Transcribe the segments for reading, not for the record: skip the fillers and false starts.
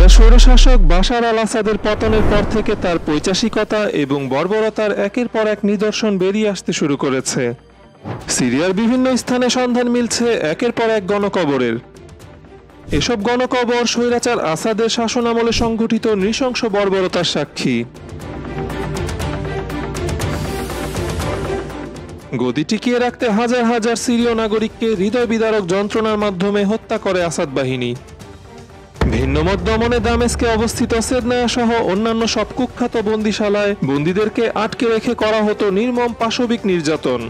সিরিয়ার স্বৈরশাসক বাশার আল আসাদের পতনের পর থেকে তার পৈশাচিকতা এবং বর্বরতার একের পর এক নিদর্শন বেরিয়ে আসতে শুরু করেছে। সিরিয়ার বিভিন্ন স্থানে সন্ধান মিলছে একের পর এক গণকবরের। এসব গণকবর স্বৈরাচার আসাদের শাসনামলে সংঘটিত নৃশংস বর্বরতার সাক্ষী। গদি টিকিয়ে রাখতে হাজার হাজার সিরীয় নাগরিককে হৃদয় বিদারক যন্ত্রণার মাধ্যমে হত্যা করে আসাদ বাহিনী। ভিন্নমত দমনে দামেস্কে অবস্থিত সেদনায়া সহ অন্যান্য সব কুখ্যাত বন্দিশালায় বন্দীদেরকে আটকে রেখে করা হতো নির্মম পাশবিক নির্যাতন।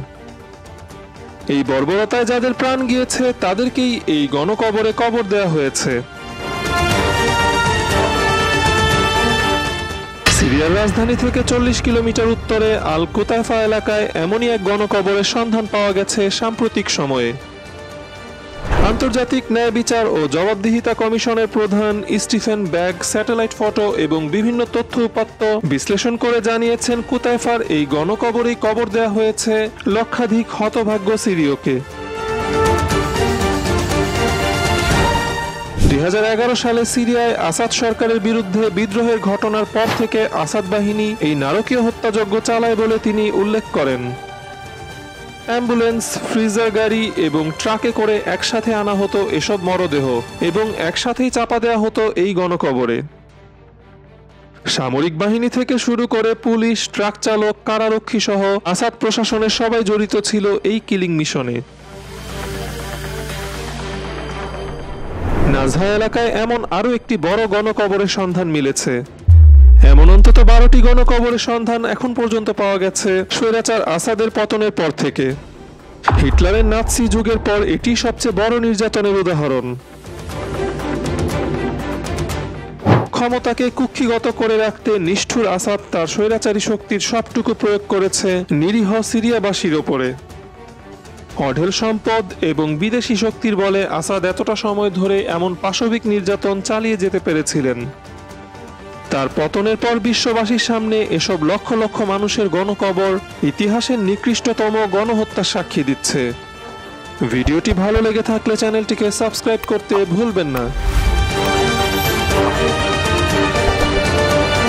এই বর্বরতায় যাদের প্রাণ গিয়েছে তাদেরকেই এই গণকবরে কবর দেওয়া হয়েছে। সিরিয়ার রাজধানী থেকে 40 কিলোমিটার উত্তরে আল কুতাইফা এলাকায় এমনই এক গণকবরের সন্ধান পাওয়া গেছে সাম্প্রতিক সময়ে। আন্তর্জাতিক ন্যায় বিচার ও জবাবদিহিতা কমিশনের প্রধান স্টিফেন ব্যাগ স্যাটেলাইট ফটো এবং বিভিন্ন তথ্য উপাত্ত বিশ্লেষণ করে জানিয়েছেন কুতাইফার এই গণকবরেই কবর দেওয়া হয়েছে লক্ষাধিক হতভাগ্য সিরীয়কে। 2011 সালে সিরিয়ায় আসাদ সরকারের বিরুদ্ধে বিদ্রোহের ঘটনার পর থেকে আসাদ বাহিনী এই নারকীয় হত্যাযজ্ঞ চালায় বলে তিনি উল্লেখ করেন। অ্যাম্বুলেন্স, ফ্রিজার গাড়ি এবং ট্রাকে করে একসাথে আনা হতো এসব মরদেহ এবং একসাথেই চাপা দেওয়া হতো এই গণকবরে। সামরিক বাহিনী থেকে শুরু করে পুলিশ, ট্রাক চালক, কারারক্ষী সহ আসাদ প্রশাসনের সবাই জড়িত ছিল এই কিলিং মিশনে। নাজহা এলাকায় এমন আরও একটি বড় গণকবরের সন্ধান মিলেছে। এমন অন্তত 12টি গণকবরের সন্ধান এখন পর্যন্ত পাওয়া গেছে স্বৈরাচার আসাদের পতনের পর থেকে। হিটলারের নাৎসি যুগের পর এটি সবচেয়ে বড় নির্যাতনের উদাহরণ। ক্ষমতাকে কুক্ষিগত করে রাখতে নিষ্ঠুর আসাদ তার স্বৈরাচারী শক্তির সবটুকু প্রয়োগ করেছে নিরীহ সিরিয়াবাসীর ওপরে। অঢেল সম্পদ এবং বিদেশি শক্তির বলে আসাদ এতটা সময় ধরে এমন পাশবিক নির্যাতন চালিয়ে যেতে পেরেছিলেন। তার পতনের পর বিশ্ববাসীর সামনে এসব লক্ষ লক্ষ মানুষের গণকবর ইতিহাসের নিকৃষ্টতম গণহত্যার সাক্ষী দিচ্ছে। ভিডিওটি ভালো লেগে থাকলে চ্যানেলটিকে সাবস্ক্রাইব করতে ভুলবেন না।